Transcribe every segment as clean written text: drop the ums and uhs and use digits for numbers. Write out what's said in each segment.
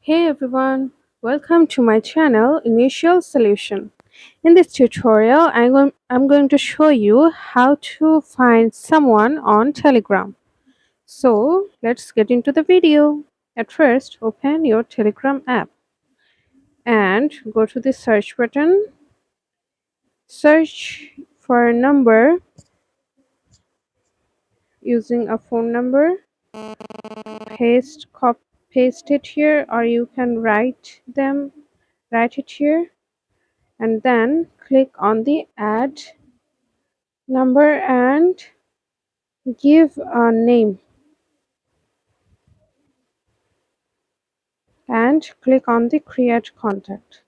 Hey everyone, welcome to my channel Initial Solution. In this tutorial, I'm going to show you how to find someone on Telegram. So let's get into the video. At first, open your Telegram app and go to the search button. Search for a number using a phone number. Paste it here, or you can write it here, and then click on the add number and give a name and click on the create contact.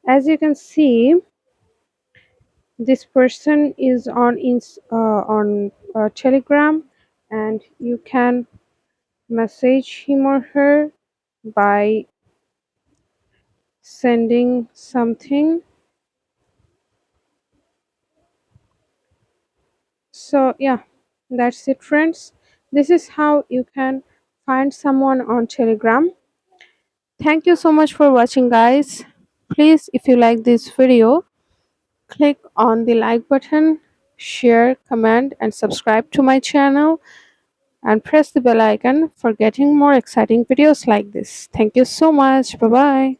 As you can see, this person is on Telegram, and you can message him or her by sending something. So yeah, that's it friends. This is how you can find someone on Telegram. Thank you so much for watching guys. Please, if you like this video, click on the like button, share, comment and subscribe to my channel, and press the bell icon for getting more exciting videos like this. Thank you so much. Bye bye.